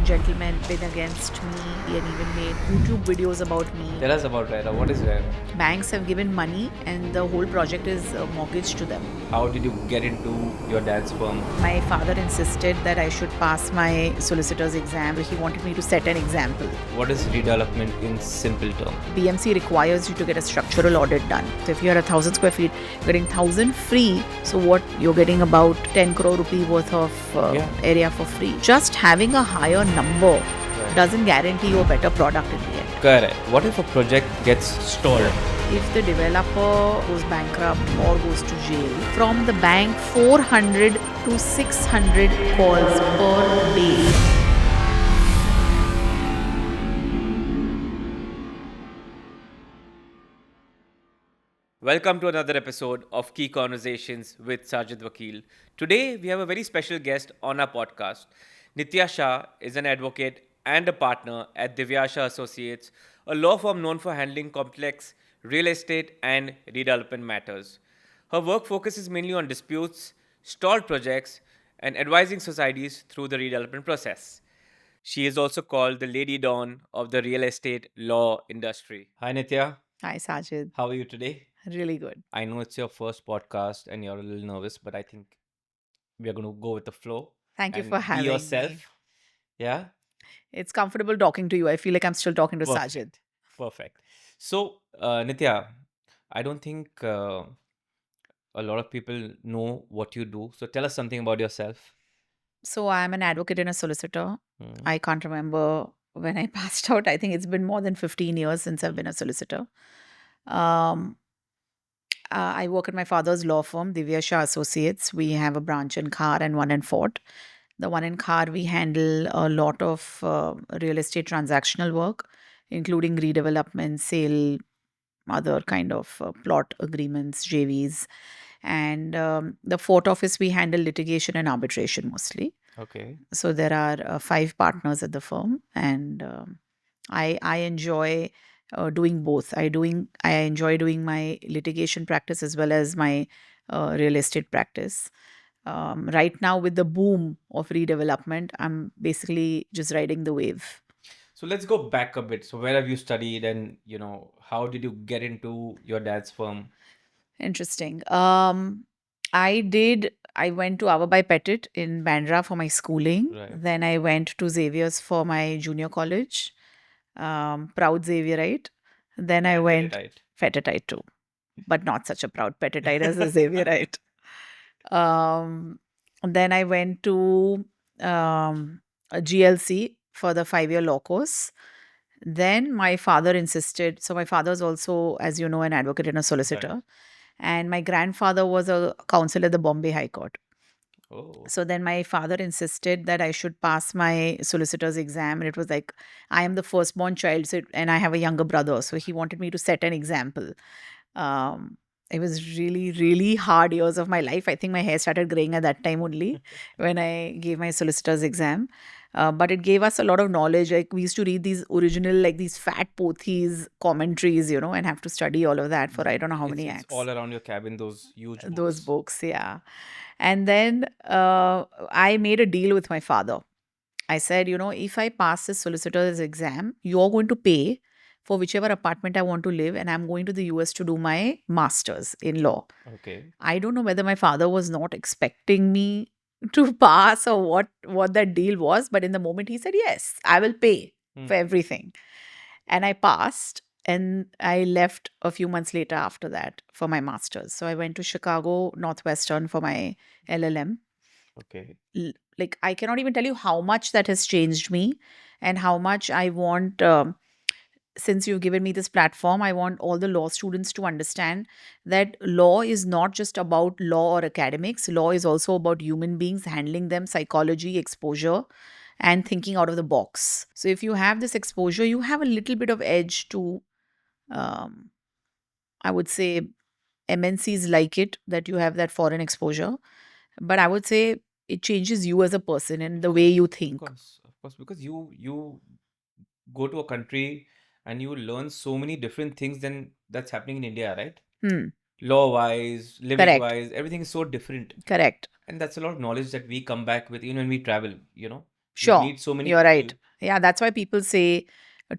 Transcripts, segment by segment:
gentlemen been against me and even made YouTube videos about me. Tell us about RERA. What is RERA? Banks have given money and the whole project is mortgaged to them. How did you get into your dad's firm? My father insisted that I should pass my solicitor's exam. He wanted me to set an example. What is redevelopment in simple terms? BMC requires you to get a structural audit done. So if you are 1,000 square feet, you're getting 1,000 free. So what you're getting about 10 crore rupee worth of area for free. Just having a higher number doesn't guarantee you a better product in the end. Correct. What if a project gets stalled? If the developer goes bankrupt or goes to jail, from the bank 400 to 600 calls per day. Welcome to another episode of Key Conversations with Sajid Vakil. Today, we have a very special guest on our podcast. Nitya Shah is an advocate and a partner at Divya Shah Associates, a law firm known for handling complex real estate and redevelopment matters. Her work focuses mainly on disputes, stalled projects, and advising societies through the redevelopment process. She is also called the Lady Dawn of the real estate law industry. Hi, Nitya. Hi, Sajid. How are you today? Really good. I know it's your first podcast and you're a little nervous, but I think we are going to go with the flow. Thank you and for having be yourself. me. Yeah, It's comfortable talking to you. I feel like I'm still talking to Perfect. Sajid. Perfect. So, Nitya, I don't think a lot of people know what you do. So, tell us something about yourself. So I'm an advocate and a solicitor. Hmm. I can't remember when I passed out. I think it's been more than 15 years since I've been a solicitor. Um, I work at my father's law firm, Divya Shah Associates. We have a branch in Khar and one in Fort. The one in Khar, we handle a lot of real estate transactional work, including redevelopment, sale, other kind of plot agreements, JVs. And the Fort office, we handle litigation and arbitration mostly. Okay. So there are 5 partners at the firm, and I enjoy doing both. I enjoy doing my litigation practice as well as my real estate practice. Right now, with the boom of redevelopment, I'm basically just riding the wave. So, let's go back a bit. So, where have you studied and, how did you get into your dad's firm? Interesting. I went to Avabai Pettit in Bandra for my schooling. Right. Then I went to Xavier's for my junior college. Proud Xavierite. Then I went Right. Pettitite too, but not such a proud Pettitite as a Xavierite. Then I went to a GLC for the 5-year law course. Then my father insisted. So my father is also, as you know, an advocate and a solicitor. Right. And my grandfather was a counsel at the Bombay High Court. Oh. So then my father insisted that I should pass my solicitor's exam. And it was like, I am the firstborn child, and I have a younger brother. So he wanted me to set an example. It was really, really hard years of my life. I think my hair started graying at that time only when I gave my solicitor's exam. But it gave us a lot of knowledge. Like we used to read these original, like these fat Pothis commentaries, and have to study all of that for I don't know how many It's acts. all around your cabin, those huge books. Those books, yeah. And then I made a deal with my father. I said, if I pass this solicitor's exam, you're going to pay for whichever apartment I want to live, and I'm going to the US to do my master's in law. Okay. I don't know whether my father was not expecting me to pass or what that deal was, but in the moment he said, yes, I will pay for everything. And I passed, and I left a few months later after that for my master's. So I went to Chicago Northwestern for my LLM. Okay. Like I cannot even tell you how much that has changed me and how much I want, since you've given me this platform, I want all the law students to understand that law is not just about law or academics. Law is also about human beings, handling them, psychology, exposure, and thinking out of the box. So if you have this exposure, you have a little bit of edge to, I would say, MNCs like it, that you have that foreign exposure. But I would say it changes you as a person and the way you think. Of course, because you go to a country and you learn so many different things than that's happening in India, right? Law-wise, Correct. living-wise, everything is so different. Correct. And that's a lot of knowledge that we come back with, when we travel, You Sure, meet so many you're right. people. Yeah, that's why people say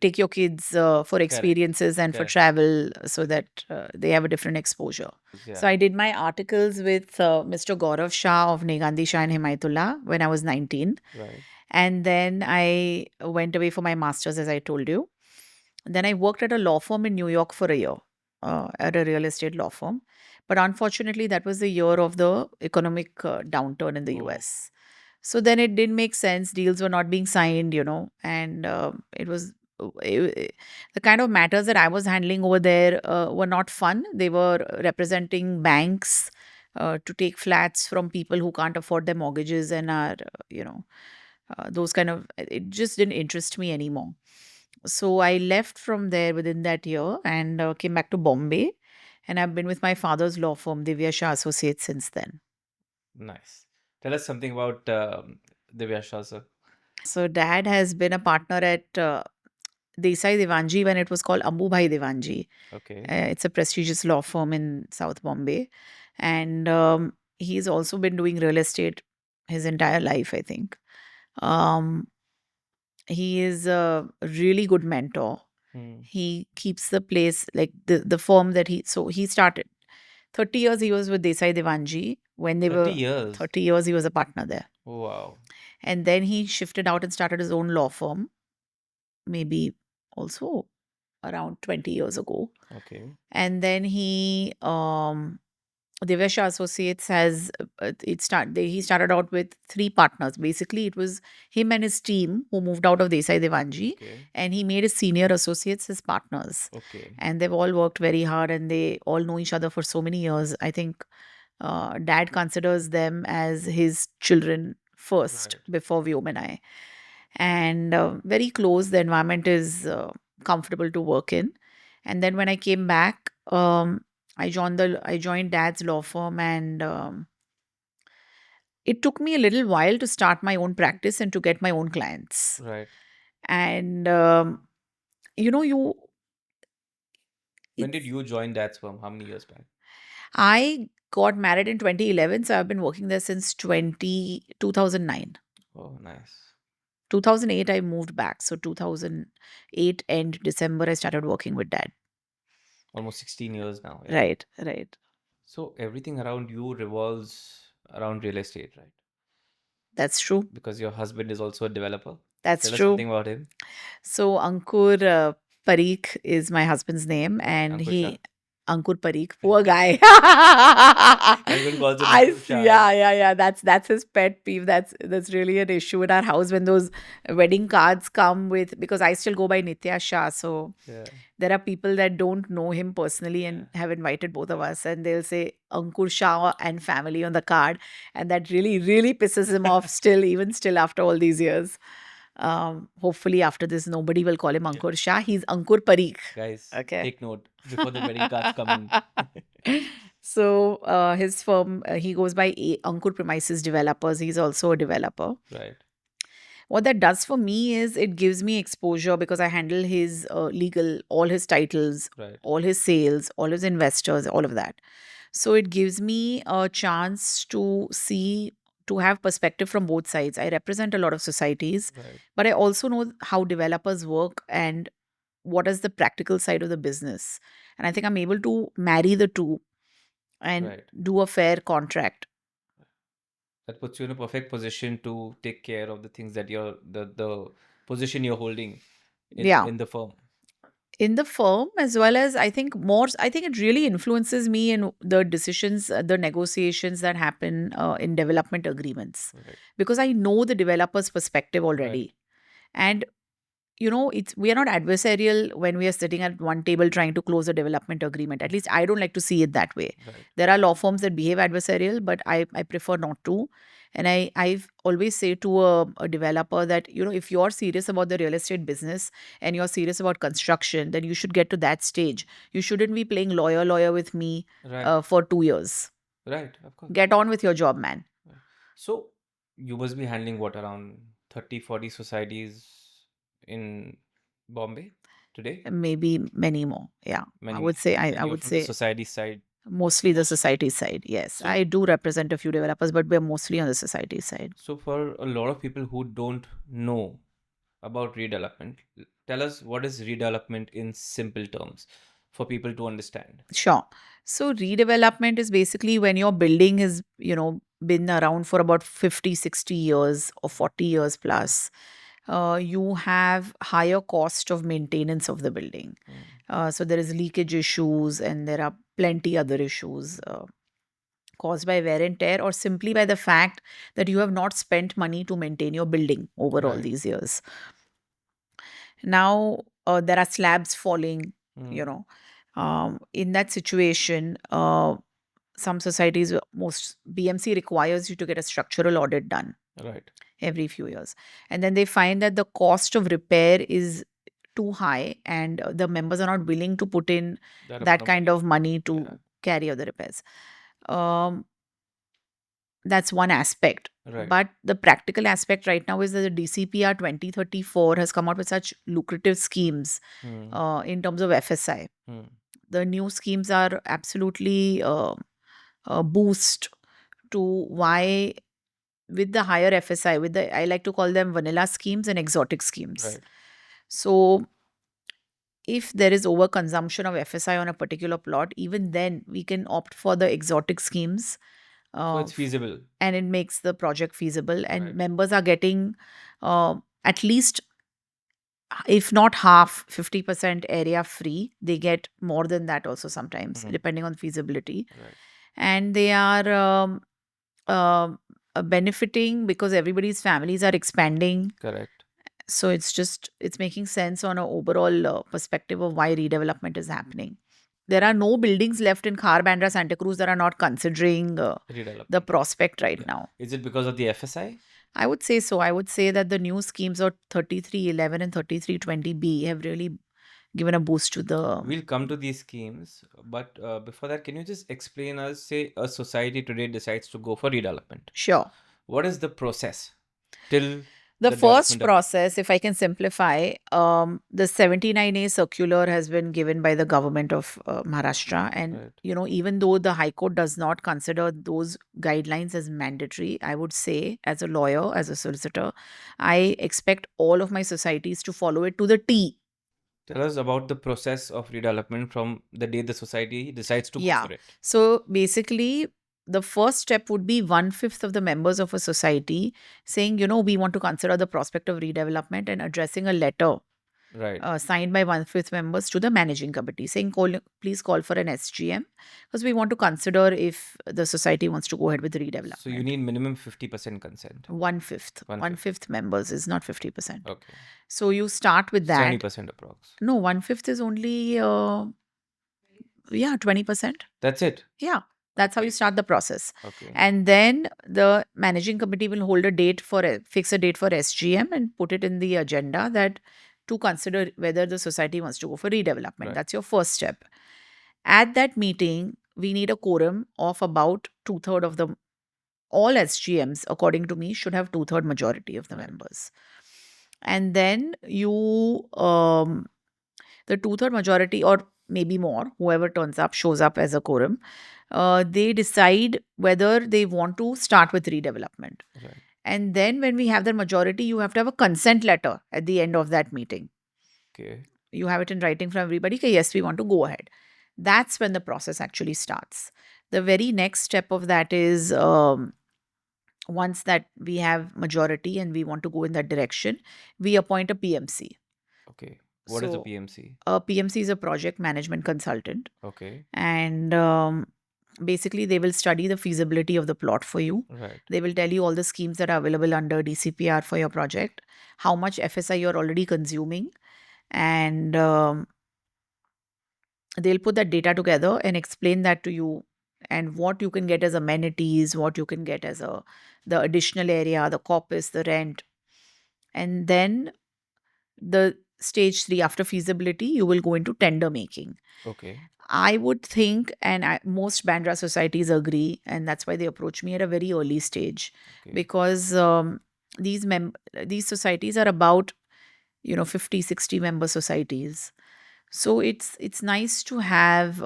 take your kids for Correct. experiences and for Correct. travel so that they have a different exposure. Yeah. So I did my articles with Mr. Gaurav Shah of Negandhi Shah and Himayatullah when I was 19. Right. And then I went away for my master's, as I told you. Then I worked at a law firm in New York for a year, at a real estate law firm. But unfortunately, that was the year of the economic downturn in the Oh. US. So then it didn't make sense. Deals were not being signed, and it was the kind of matters that I was handling over there were not fun. They were representing banks to take flats from people who can't afford their mortgages and are, those kind of, it just didn't interest me anymore. So I left from there within that year and came back to Bombay. And I've been with my father's law firm, Divya Shah Associates, since then. Nice. Tell us something about Divya Shah, sir. So dad has been a partner at Desai Devanji when it was called Ambubhai Devanji. Okay. It's a prestigious law firm in South Bombay. And he's also been doing real estate his entire life, I think. Um, he is a really good mentor. Hmm. He keeps the place like the firm that he started 30 years he was with Desai Devanji when they 30 were years. 30 years he was a partner there. Wow. And then he shifted out and started his own law firm, maybe also around 20 years ago. Okay. And then Divya Shah Associates he started out with three partners. Basically, it was him and his team who moved out of Desai Devanji, Okay. and he made his senior associates his partners. Okay. And they've all worked very hard, and they all know each other for so many years. I think dad considers them as his children first Right. before Vyom and I. And very close. The environment is comfortable to work in. And then when I came back, I joined dad's law firm, and it took me a little while to start my own practice and to get my own clients. Right. And you When did it's you join that firm? How many years back? I got married in 2011, so I've been working there since 2009. Oh, nice. 2008 I moved back, so 2008 end December I started working with dad. Almost 16 years now. Yeah. Right, right. So everything around you revolves around real estate, right? That's true. Because your husband is also a developer. That's Tell us true. something about him. So Ankur Parikh is my husband's name, and Ankur Shah. Ankur Parikh, poor guy. Everyone calls him Ankur Shah. Yeah. That's his pet peeve. That's really an issue in our house when those wedding cards come with, because I still go by Nitya Shah. So Yeah. there are people that don't know him personally and have invited both of us, and they'll say Ankur Shah and family on the card, and that really, really pisses him off still, even still after all these years. Hopefully, after this, nobody will call him Ankur Shah. He's Ankur Parikh. Guys, Okay. take note before the wedding cards come in. So his firm, he goes by Ankur Premises Developers. He's also a developer. Right. What that does for me is it gives me exposure because I handle his legal, all his titles, Right. all his sales, all his investors, all of that. So it gives me a chance to have perspective from both sides. I represent a lot of societies, Right. but I also know how developers work and what is the practical side of the business. And I think I'm able to marry the two and Right. do a fair contract. That puts you in a perfect position to take care of the things that the position you're holding Yeah. in the firm. In the firm, as well as I think it really influences me in the decisions, the negotiations that happen in development agreements, Right. because I know the developer's perspective Right. already. And we are not adversarial when we are sitting at one table trying to close a development agreement. At least I don't like to see it that way. Right. There are law firms that behave adversarial, but I prefer not to. And I've always say to a developer that, if you're serious about the real estate business and you're serious about construction, then you should get to that stage. You shouldn't be playing lawyer with me Right. for 2 years. Right. Of course. Get on with your job, man. So you must be handling what, around 30, 40 societies in Bombay today? Maybe many more. Yeah. Many I more. would say And you're from the society side. Mostly the society side. Yes, So, I do represent a few developers, but we're mostly on the society side. so for a lot of people who don't know about redevelopment, tell us what is redevelopment in simple terms for people to understand. Sure. So redevelopment is basically when your building has, been around for about 50, 60 years or 40 years plus. You have higher cost of maintenance of the building. Mm. So there is leakage issues and there are plenty other issues caused by wear and tear or simply by the fact that you have not spent money to maintain your building over all Right. these years. Now there are slabs falling, you Mm. know. In that situation, some societies, most BMC requires you to get a structural audit done Right. every few years. And then they find that the cost of repair is too high and the members are not willing to put in That that amount of kind money. of money to Yeah. carry out the repairs. Um, that's one aspect. Right. But the practical aspect right now is that the DCPR 2034 has come out with such lucrative schemes Mm. in terms of FSI. Mm. The new schemes are absolutely a boost to why, with the higher FSI, with the, I like to call them vanilla schemes and exotic schemes. Right. So if there is overconsumption of FSI on a particular plot, even then we can opt for the exotic schemes. So Uh, it's feasible. and it makes the project feasible, and Right. members are getting at least, if not half, 50% area free. They get more than that also sometimes, Mhm. depending on feasibility. Right. And they are benefiting because everybody's families are expanding. Correct. So it's making sense on an overall perspective of why redevelopment is happening. There are no buildings left in Khar, Bandra, Santa Cruz that are not considering the Redevelopment. prospect right Yeah. now. Is it because of the FSI? I would say so. I would say that the new schemes of 3311 and 3320B have really given a boost to the. We'll come to these schemes, but before that, can you just explain us, say a society today decides to go for redevelopment. Sure. What is the process till The the first development of process, if I can simplify, the 79A circular has been given by the government of Maharashtra. And, Right. even though the High Court does not consider those guidelines as mandatory, I would say, as a lawyer, as a solicitor, I expect all of my societies to follow it to the T. Tell us about the process of redevelopment from the day the society decides to go Yeah. for it. So basically, the first step would be 1/5 of the members of a society saying, we want to consider the prospect of redevelopment and addressing a letter Right. signed by 1/5 members to the managing committee saying, please call for an SGM because we want to consider if the society wants to go ahead with redevelopment. So you need minimum 50% consent. 1/5. 1/5. 1/5 members is not 50%. Okay. So you start with that. 70% approx. No, 1/5 is only 20%. That's it. Yeah, that's how you Okay. start the process. Okay. And then the managing committee will hold a date fix a date for SGM and put it in the agenda that to consider whether the society wants to go for redevelopment. Right. That's your first step. At that meeting, we need a quorum of about 2/3 of the all SGMs, according to me, should have 2/3 majority of the Right. members. And then the 2/3 majority, or maybe more, whoever shows up as a quorum, they decide whether they want to start with redevelopment. Right. And then when we have the majority, you have to have a consent letter at the end of that meeting. Okay. You have it in writing from everybody, okay, yes, we want to go ahead. That's when the process actually starts. The very next step of that is once that we have majority and we want to go in that direction, we appoint a PMC. Okay. What is a So, PMC? A PMC is a project management consultant. Okay. And basically, they will study the feasibility of the plot for you. Right. They will tell you all the schemes that are available under DCPR for your project, how much FSI you're already consuming, and they'll put that data together and explain that to you, and what you can get as amenities, what you can get as the additional area, the corpus, the rent. And then the stage 3, after feasibility, you will go into tender making. Okay. I would think, and most Bandra societies agree, and that's why they approach me at a very early stage, Okay. because these societies are about 50, 60 member societies. So it's nice to have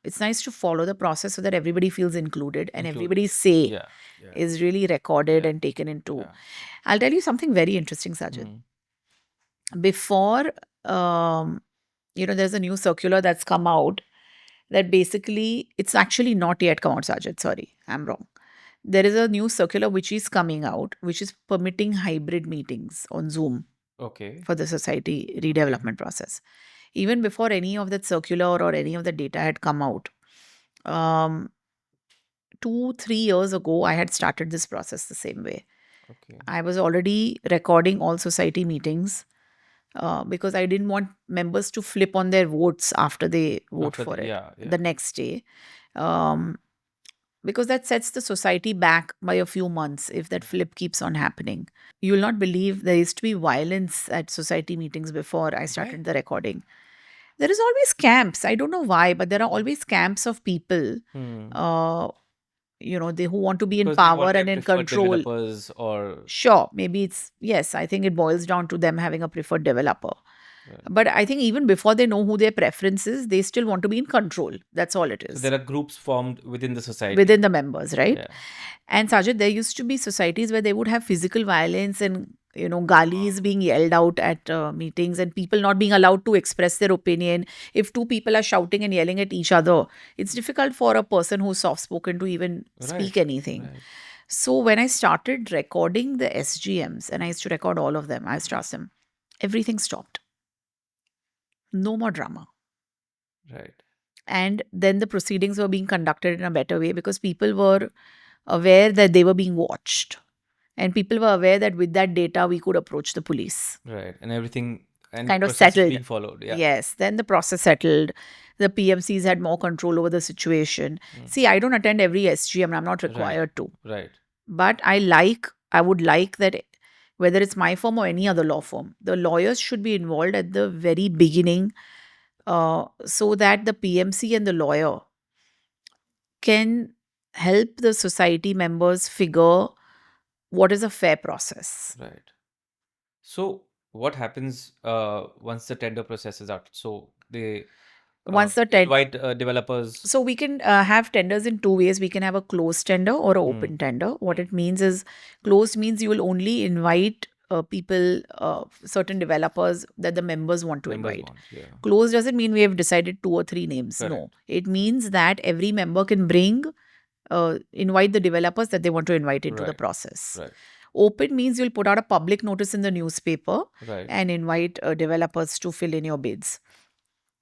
it's nice to follow the process so that everybody feels included and everybody's say Yeah. is really recorded Yeah. and taken into. Yeah. I'll tell you something very interesting, Sajid. Before, there's a new circular that's come out that basically, it's actually not yet come out, Sajid. Sorry, I'm wrong. There is a new circular which is coming out, which is permitting hybrid meetings on Zoom Okay. for the society redevelopment process. Even before any of that circular or any of the data had come out, um, 2-3 years ago, I had started this process the same way. Okay. I was already recording all society meetings because I didn't want members to flip on their votes after they vote After for the, it yeah. the next day. Um, because that sets the society back by a few months if that flip keeps on happening. You will not believe there used to be violence at society meetings before I started the recording. There is always camps. I don't know why, but there are always camps of people, uh, they who want to be in Because they power want their and in preferred control. developers or Sure, maybe yes, I think it boils down to them having a preferred developer. But I think even before they know who their preference is, they still want to be in control. That's all it so is. there are groups formed within the society. Within the members, right? Yeah. And Sajid, there used to be societies where they would have physical violence and galis being yelled out at meetings and people not being allowed to express their opinion. If two people are shouting and yelling at each other, it's difficult for a person who's soft spoken to even speak anything. Right. So when I started recording the SGMs, and I used to record all of them, I used to ask them, everything stopped. No more drama. Right. And then the proceedings were being conducted in a better way because people were aware that they were being watched. And people were aware that with that data, we could approach the police. Right. And everything and Kind of process is settled. being followed. Yeah. Yes. Then the process settled. The PMCs had more control over the situation. See, I don't attend every SGM. I'm not required to. Right. But I would like that whether it's my firm or any other law firm, the lawyers should be involved at the very beginning so that the PMC and the lawyer can help the society members figure what is a fair process. Right. So what happens once the tender process is out? So they Once the invite developers. So we can have tenders in two ways. We can have a closed tender or an open tender. What it means is closed means you will only invite people, certain developers that the members want to invite. Closed doesn't mean we have decided 2 or 3 names. Correct. No, it means that every member can invite the developers that they want to invite into the process. Right. Open means you'll put out a public notice in the newspaper Right. and invite developers to fill in your bids.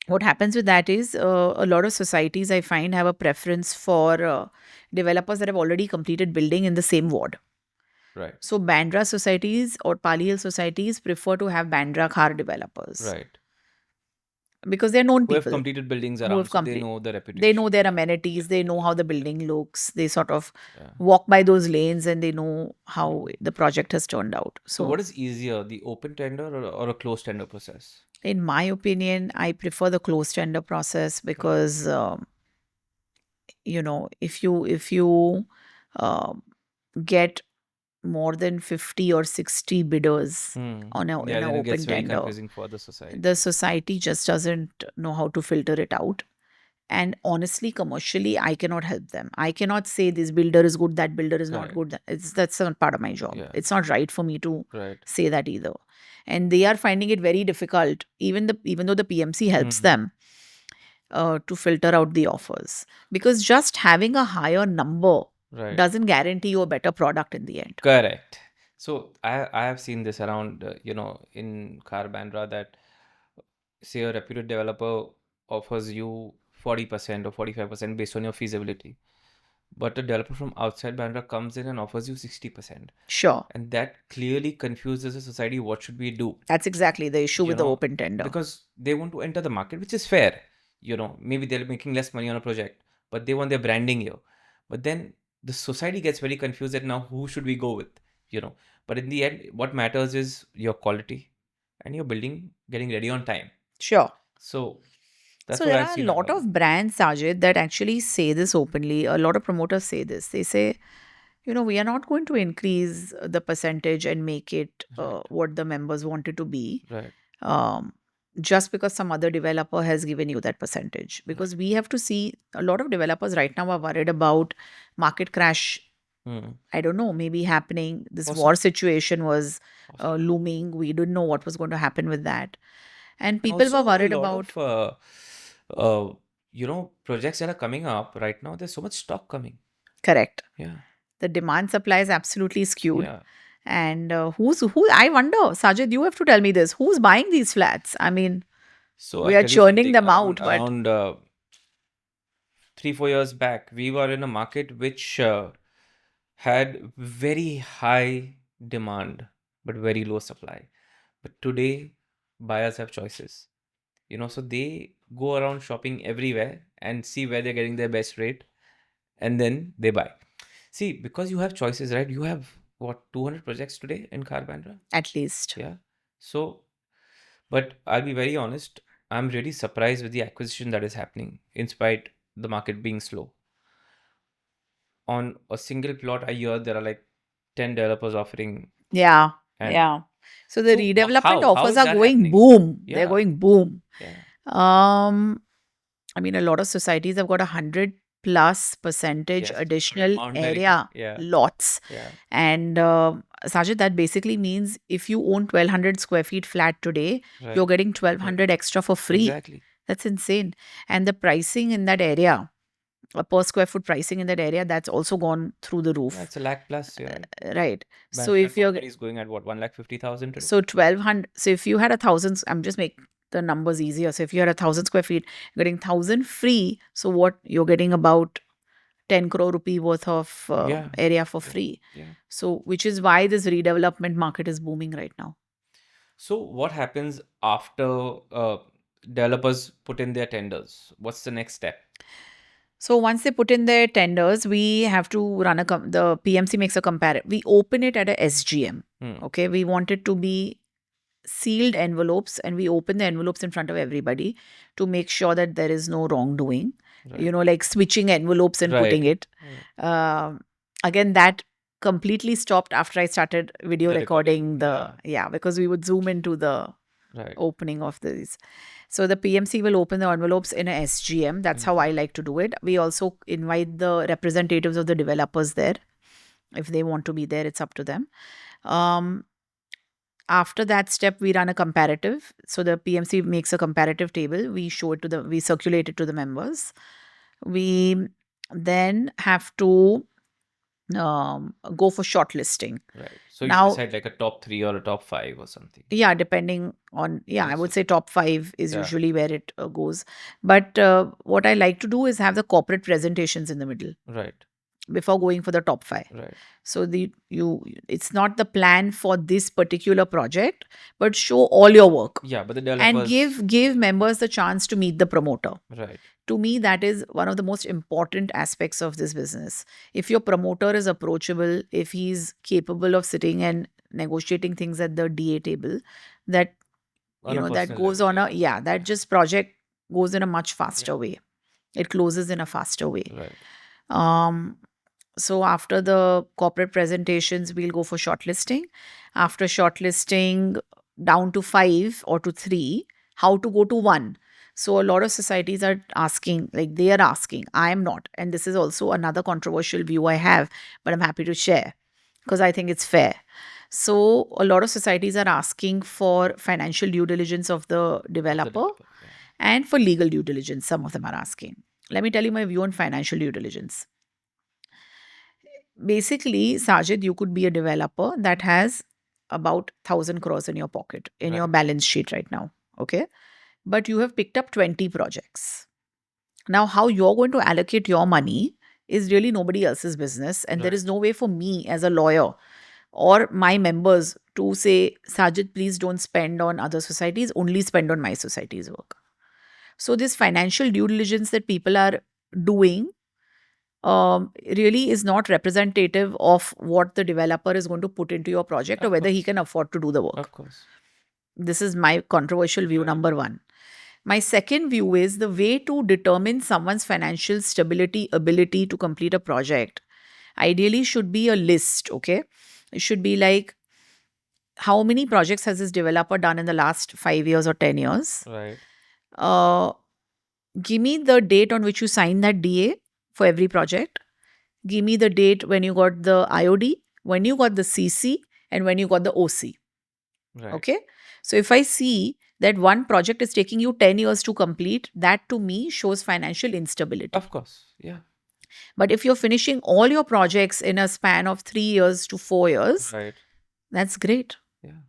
What happens with that is a lot of societies I find have a preference for developers that have already completed building in the same ward. Right. So Bandra societies or Pali Hill societies prefer to have Bandra car developers. Right. Because they're known Who have people. completed buildings around, so they know the reputation. They know their amenities. They know how the building looks. They sort of walk by those lanes and they know how the project has turned out. So what is easier, the open tender or a closed tender process? In my opinion, I prefer the closed tender process because, if you get more than 50 or 60 bidders on an then it open gets very tender, confusing for the society. the society just doesn't know how to filter it out. And honestly, commercially, I cannot help them. I cannot say this builder is good, that builder is not good. That's not part of my job. It's not right for me to say that either. And they are finding it very difficult, even though the PMC helps them to filter out the offers. Because just having a higher number doesn't guarantee you a better product in the end. Correct. So I have seen this around, in Car Bandra that say a reputed developer offers you 40% or 45% based on your feasibility. But a developer from outside Bandra comes in and offers you 60%. Sure. And that clearly confuses the society. What should we do? That's exactly the issue with the open tender. Because they want to enter the market, which is fair. Maybe they're making less money on a project, but they want their branding here. But then the society gets very confused that now who should we go with? But in the end, what matters is your quality and your building getting ready on time. Sure. So that's So what there I've are a seen lot of brands, Sajid, that actually say this openly. A lot of promoters say this. They say, we are not going to increase the percentage and make it what the members want it to be. Right. just because some other developer has given you that percentage. Because we have to see, a lot of developers right now are worried about market crash. I don't know, maybe happening. This war Possible. situation was Possible. looming. We didn't know what was going to happen with that. And And people were also a worried lot about, of projects that are coming up right now. There's so much stock coming. correct. Yeah. The demand supply is absolutely skewed. Yeah. And who, I wonder, Sajid, you have to tell me this. Who's buying these flats? I mean, So we I'll are tell you churning something. them out, but Around 3-4 years back, we were in a market which had very high demand but very low supply. But today, buyers have choices. So they go around shopping everywhere and see where they're getting their best rate, and then they buy. See, because you have choices, right? You have what, 200 projects today in Kharbandra? at least. Yeah. So, but I'll be very honest, I'm really surprised with the acquisition that is happening, in spite the market being slow. On a single plot a year, there are like 10 developers offering. Yeah. And Yeah. So the so redevelopment how offers is are that going happening? boom. They're Yeah. going boom. Yeah. I mean, a lot of societies have got 100+% Yes. additional Boundary. area Yeah. lots. Yeah. And Sajid, that basically means if you own 1200 square feet flat today, Right. you're getting 1200 extra for free. Exactly. That's insane. And the pricing in that area, per square foot pricing in that area, that's also gone through the Yeah, roof. it's a lakh plus, you're right. Right. So Bangalore if you're property is going at what, 1,50,000 today? so 1200, so if you had 1,000, I'm just make the numbers easier. So if you had 1,000 square feet, you're getting 1,000 free. So what you're getting about 10 crore rupee worth of Yeah. area for Yeah. free. Yeah. So which is why this redevelopment market is booming right now. So what happens after developers put in their tenders? What's the next step? So once they put in their tenders, we have to run the PMC makes a comparative. We open it at a SGM. Okay, we want it to be sealed envelopes, and we open the envelopes in front of everybody to make sure that there is no wrongdoing. Right. Like switching envelopes and putting Right. it. Again, that completely stopped after I started video The recording recording, because we would zoom into the Right. opening of these. So the PMC will open the envelopes in a SGM. That's how I like to do it. We also invite the representatives of the developers there. If they want to be there, it's up to them. After that step, we run a comparative. So the PMC makes a comparative table. We circulate it to the members. We then have to go for shortlisting. Right. So Now- you decide like a top 3 or a top 5 or something. Yeah, depending on, I would say top 5 is Yeah. usually where it goes. But what I like to do is have the corporate presentations in the middle Right. before going for the top 5. Right. So it's not the plan for this particular project, but show all your work Yeah, but the and developers. give members the chance to meet the promoter. Right. To me, that is one of the most important aspects of this business. If your promoter is approachable, if he's capable of sitting and negotiating things at the DA table, that On a that personal goes level, on that just project goes in a much faster way. It closes in a faster way. Right. So after the corporate presentations, we'll go for shortlisting. After shortlisting, down to 5 or to 3, how to go to 1. So a lot of societies are asking, I am not. And this is also another controversial view I have, but I'm happy to share because I think it's fair. So a lot of societies are asking for financial due diligence of the developer and for legal due diligence. Some of them are asking. Let me tell you my view on financial due diligence. Basically, Sajid, you could be a developer that has about 1,000 crores in your pocket, in your balance sheet right now. Okay. But you have picked up 20 projects. Now, how you're going to allocate your money is really nobody else's business. And there is no way for me as a lawyer or my members to say, Sajid, please don't spend on other societies, only spend on my society's work. So this financial due diligence that people are doing really is not representative of what the developer is going to put into your project or whether he can afford to do the work. Of course. This is my controversial view, number 1. My second view is the way to determine someone's financial stability, ability to complete a project, ideally should be a list, okay? It should be like, how many projects has this developer done in the last 5 years or 10 years? Right. Uh, Give me the date on which you signed that DA for every project. Give me the date when you got the IOD, when you got the CC, and when you got the OC. Right. Okay. So if I see that one project is taking you 10 years to complete, that to me shows financial instability. Of course. Yeah. But if you're finishing all your projects in a span of 3 years to 4 years, Right. that's great. Yeah.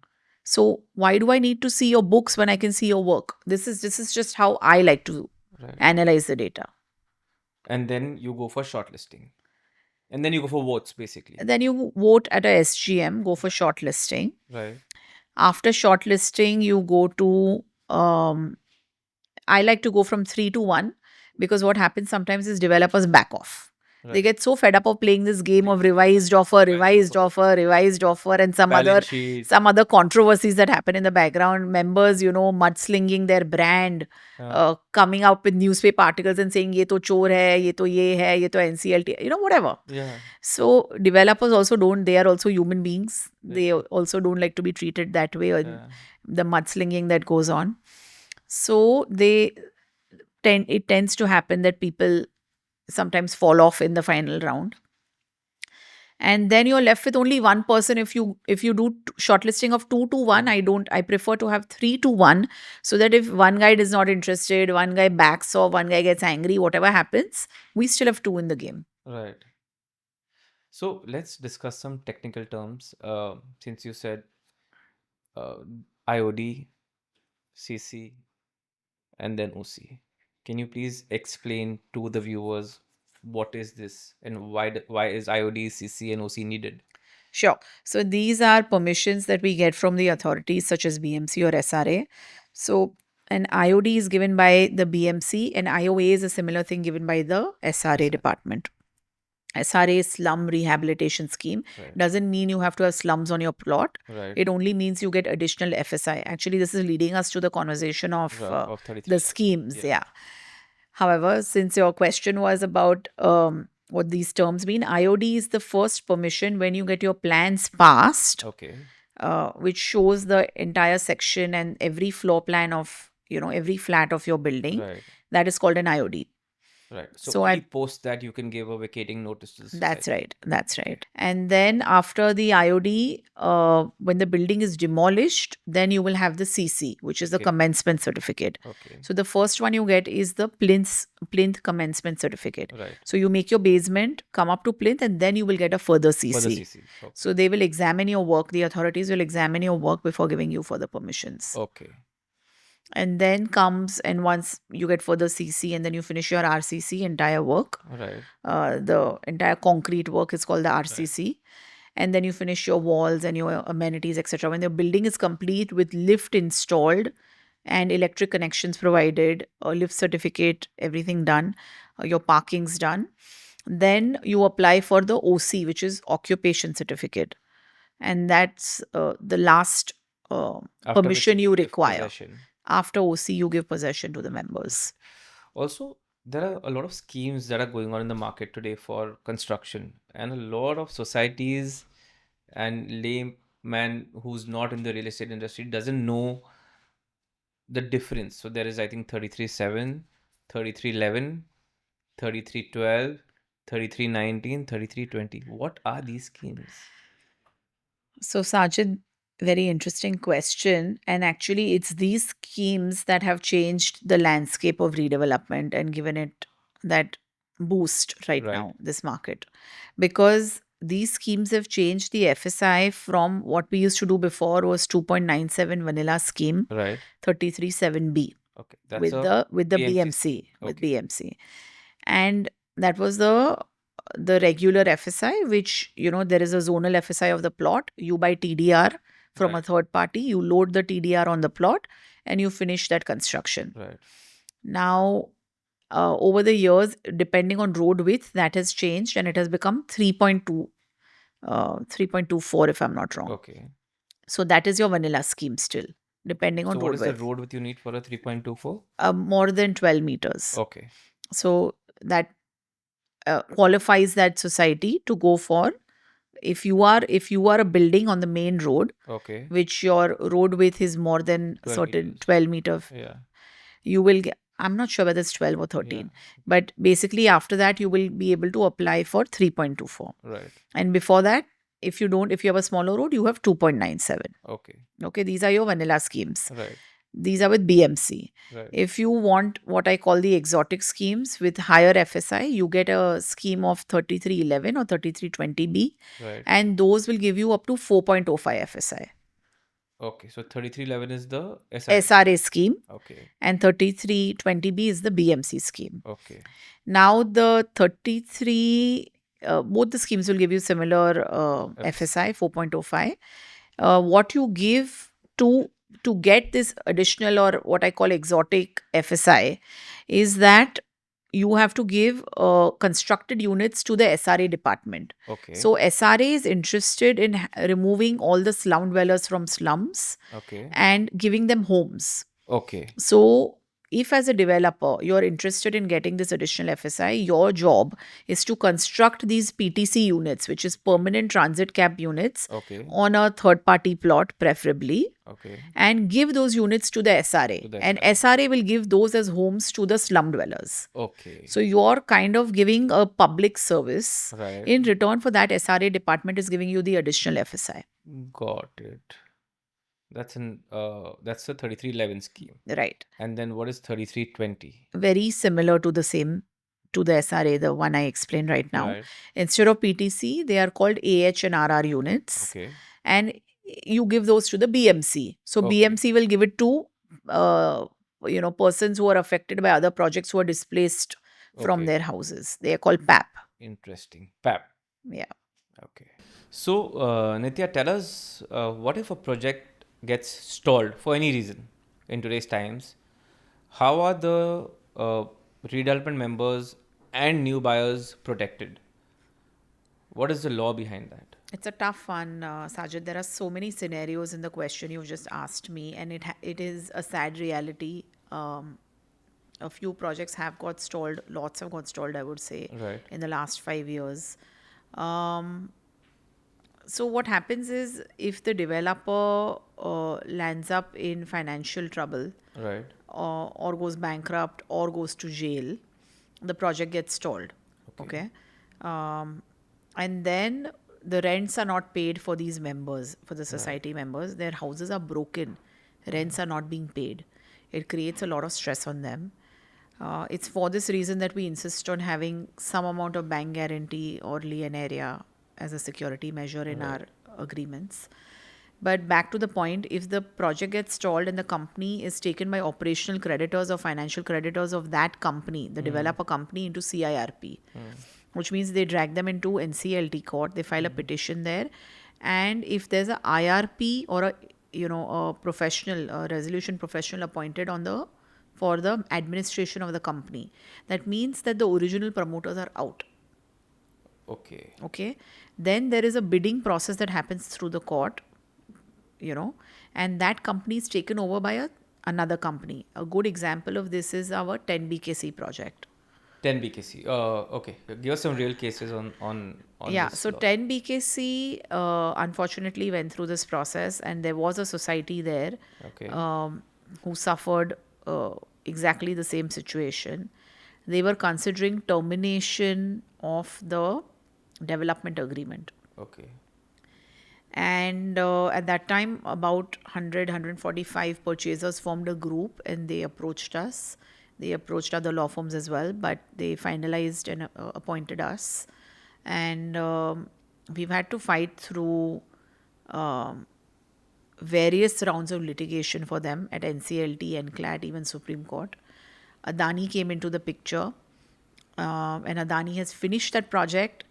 So why do I need to see your books when I can see your work? This is just how I like to Right. analyze the data. And then you go for shortlisting. And then you go for votes, basically. Then you vote at a SGM, go for shortlisting. Right. After shortlisting, you go to, I like to go from 3 to 1, because what happens sometimes is developers back off. They Right. get so fed up of playing this game of revised offer, and some Balance sheet. other controversies that happen in the background. Members, mudslinging their brand, coming up with newspaper articles and saying, "Ye to chor hai, ye to NCLT," whatever. Yeah. So developers also they are also human beings. They Yeah. also don't like to be treated that way, or Yeah. the mudslinging that goes on. So it tends to happen that people sometimes fall off in the final round. And then you're left with only one person. If you do shortlisting of 2 to 1, I prefer to have 3 to 1, so that if one guy is not interested, one guy backs off, one guy gets angry, whatever happens, we still have 2 in the game. Right. So let's discuss some technical terms. Since you said IOD, CC, and then OC, can you please explain to the viewers what is this and why is IOD, CC, and OC needed? Sure. So these are permissions that we get from the authorities such as BMC or SRA. So an IOD is given by the BMC, and IOA is a similar thing given by the SRA department. SRA slum rehabilitation scheme Right. doesn't mean you have to have slums on your plot. Right. It only means you get additional FSI. Actually, this is leading us to the conversation of Of 33. the schemes. Yeah. Yeah. However, since your question was about what these terms mean, IOD is the first permission when you get your plans passed, Okay. which shows the entire section and every floor plan of, every flat of your building. Right. That is called an IOD. Right. So So only post that you can give a vacating notice to the society. That's right. That's right. And then after the IOD, when the building is demolished, then you will have the CC, which is the Okay. commencement certificate. Okay. So the first one you get is the plinth commencement certificate. Right. So you make your basement, come up to plinth, and then you will get a further CC. For the CC. Okay. So they will examine your work. The authorities will examine your work before giving you further permissions. Okay. And then and once you get further CC, and then you finish your RCC entire work. Right. The entire concrete work is called the RCC. And then you finish your walls and your amenities, etc. When the building is complete with lift installed and electric connections provided, a lift certificate, everything done, your parking's done, then you apply for the OC, which is occupation certificate. And that's the last After permission which you give require. possession. After OC, you give possession to the members. Also, there are a lot of schemes that are going on in the market today for construction, and a lot of societies and layman who's not in the real estate industry doesn't know the difference. So there is, I think, 33.7, 33.11, 33.12, 33.19, 33.20. What are these schemes? So, Sajid, very interesting question. And actually, it's these schemes that have changed the landscape of redevelopment and given it that boost right Right. now, this market. Because these schemes have changed the FSI from what we used to do before was 2.97 vanilla scheme, Right. 33.7B Okay. That's with a the BMC. BMC, with Okay. BMC. And that was the regular FSI, which, there is a zonal FSI of the plot. You buy TDR from a Right. third party, you load the TDR on the plot, and you finish that construction. Right. Now, over the years, depending on road width, that has changed and it has become 3.24, if I'm not wrong. Okay. So that is your vanilla scheme still, depending on So what road is the width. road width you need for a 3.24? More than 12 meters. Okay. So that qualifies that society to go for If you are a building on the main road, Okay. which your road width is more than 12 certain meters. 12 meter, Yeah. you will get, I'm not sure whether it's 12 or 13, Yeah. but basically after that you will be able to apply for 3.24. Right. And before that, if you have a smaller road, you have 2.97. Okay. Okay, these are your vanilla schemes. Right. These are with BMC. Right. If you want what I call the exotic schemes with higher FSI, you get a scheme of 3311 or 3320B, Right. and those will give you up to 4.05 FSI. Okay. So 3311 is the SRA. SRA scheme, Okay. and 3320B is the BMC scheme. Okay. Now the 33, both the schemes will give you similar FSI 4.05. What you give to get this additional or what I call exotic FSI is that you have to give constructed units to the SRA department. Okay. So SRA is interested in removing all the slum dwellers from slums Okay. and giving them homes. Okay. So, if as a developer you're interested in getting this additional FSI, your job is to construct these PTC units, which is permanent transit cap units, Okay. on a third party plot, preferably, Okay. and give those units to the SRA. To the And SRA. SRA will give those as homes to the slum dwellers. Okay. So, you're kind of giving a public service. Right. In return for that, SRA department is giving you the additional FSI. Got it. That's the 3311 scheme. Right. And then what is 3320? Very similar to the SRA, the one I explained right now. Right. Instead of PTC, they are called AH and RR units. Okay. And you give those to the BMC. So Okay. BMC will give it to persons who are affected by other projects who are displaced from Okay. their houses. They are called PAP. Interesting. PAP. Yeah. Okay. So, Nitya, tell us what if a project gets stalled for any reason in today's times? How are the redevelopment members and new buyers protected? What is the law behind that? It's a tough one, Sajid. There are so many scenarios in the question you've just asked me, and it is a sad reality. A few projects have got stalled, lots have got stalled, I would say, Right. in the last 5 years. So what happens is, if the developer lands up in financial trouble, Right. or goes bankrupt or goes to jail, the project gets stalled. Okay. And then the rents are not paid for these members, for the society members. Their houses are broken. Rents are not being paid. It creates a lot of stress on them. It's for this reason that we insist on having some amount of bank guarantee or lien area as a security measure in our agreements. But back to the point, if the project gets stalled and the company is taken by operational creditors or financial creditors of that company, the developer company, into CIRP, which means they drag them into NCLT court, they file a petition there. And if there's a IRP or a professional, a resolution professional appointed for the administration of the company, that means that the original promoters are out. Okay. Okay. Then there is a bidding process that happens through the court, and that company is taken over by another company. A good example of this is our 10 BKC project. 10 BKC. Okay. Give us some real cases on Yeah, this so law. 10 BKC unfortunately went through this process, and there was a society there Okay. who suffered exactly the same situation. They were considering termination of the development agreement. Okay. And at that time, about 145 purchasers formed a group, and they approached us. They approached other law firms as well, but they finalized and appointed us. And we've had to fight through various rounds of litigation for them at NCLT, NCLAT, even Supreme Court. Adani came into the picture, and Adani has finished that project.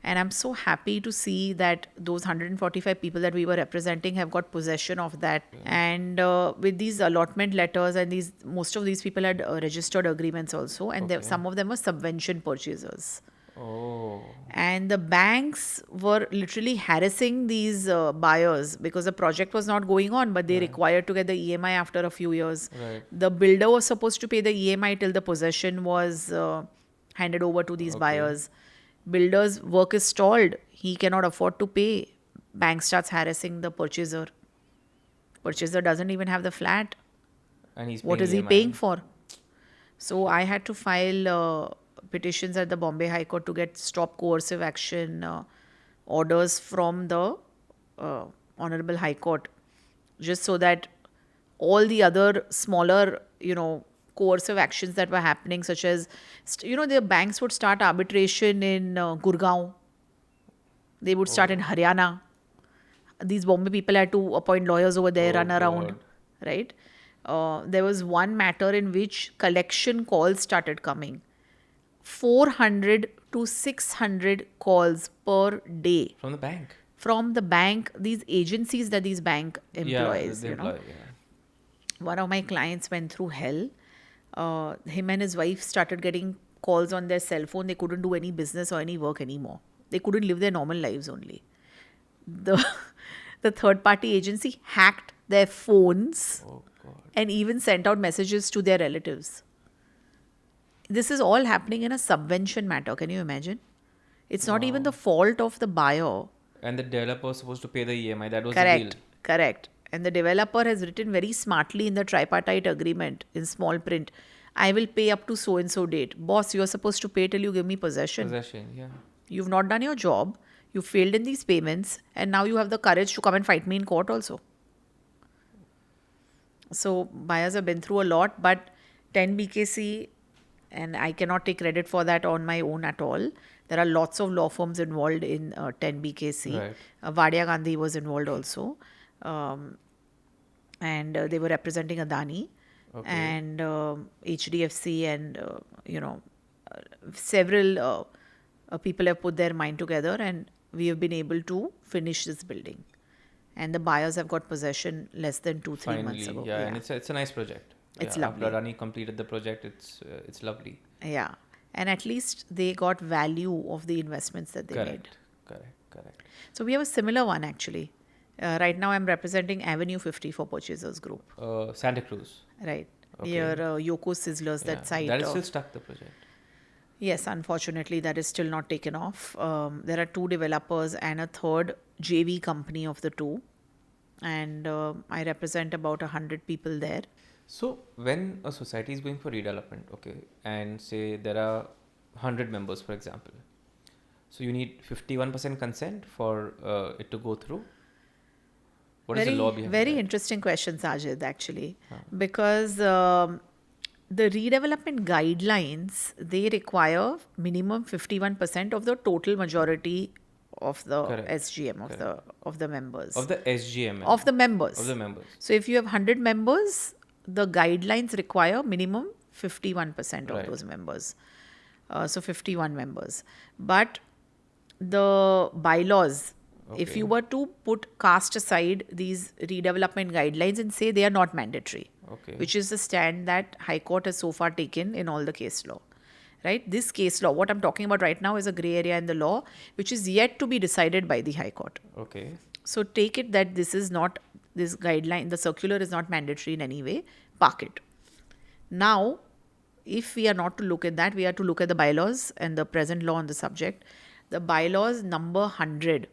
And I'm so happy to see that those 145 people that we were representing have got possession of that. And with these allotment letters, and most of these people had registered agreements also, and some of them were subvention purchasers. Oh. And the banks were literally harassing these buyers because the project was not going on, but they required to get the EMI after a few years. Right. The builder was supposed to pay the EMI till the possession was handed over to these buyers. Builder's work is stalled. He cannot afford to pay. Bank starts harassing the purchaser. Purchaser doesn't even have the flat. And he's What paying is he EMI. paying for? So I had to file petitions at the Bombay High Court to get stop coercive action orders from the uh, Honorable High Court, just so that all the other smaller, coercive actions that were happening, such as, the banks would start arbitration in Gurgaon, they would start in Haryana. These Bombay people had to appoint lawyers over there, Oh, run around, God. right? There was one matter in which collection calls started coming. 400 to 600 calls per day From the bank. from the bank, these agencies that these bank Yeah, employs, the employee. Yeah. One of my clients went through hell. Him and his wife started getting calls on their cell phone. They couldn't do any business or any work anymore. They couldn't live their normal lives only. The the third party agency hacked their phones Oh, God. and even sent out messages to their relatives. This is all happening in a subvention matter. Can you imagine? It's not even the fault of the buyer. And the developer was supposed to pay the EMI. That was the Correct. deal. Correct. And the developer has written very smartly in the tripartite agreement in small print, I will pay up to so and so date. Boss, you're supposed to pay till you give me possession. Possession, yeah. You've not done your job. You failed in these payments. And now you have the courage to come and fight me in court also. So buyers have been through a lot, but 10 BKC, and I cannot take credit for that on my own at all. There are lots of law firms involved in 10 BKC. Right. Vadia Gandhi was involved also. And they were representing Adani and HDFC and, several people have put their mind together and we have been able to finish this building. And the buyers have got possession less than 2-3 months Finally, ago. yeah, and it's a nice project. It's Yeah, lovely. After Adani completed the project, it's lovely. Yeah. And at least they got value of the investments that they made. Correct. So we have a similar one actually. Right now I'm representing Avenue 50 for Purchasers Group. Santa Cruz. Right. Okay. Near Yoko Sizzlers, Yeah, that site. that is still stuck, the project. Yes, unfortunately, that is still not taken off. There are 2 developers and a third JV company of the 2. And I represent about 100 people there. So when a society is going for redevelopment, okay, and say there are 100 members, for example, so you need 51% consent for it to go through? What is the law behind Very that? interesting question, Sajid, actually. Because the redevelopment guidelines, they require minimum 51% of the total majority of the Correct. SGM, of the members. Of the SGM. Of the members. Of the members. So if you have 100 members, the guidelines require minimum 51% of Right. those members. So 51 members. But the bylaws, if you were to cast aside these redevelopment guidelines and say they are not mandatory, Okay. which is the stand that High Court has so far taken in all the case law. Right? This case law, what I'm talking about right now is a grey area in the law, which is yet to be decided by the High Court. Okay. So take it that this guideline, the circular is not mandatory in any way, park it. Now, if we are not to look at that, we are to look at the bylaws and the present law on the subject. The bylaws number 100,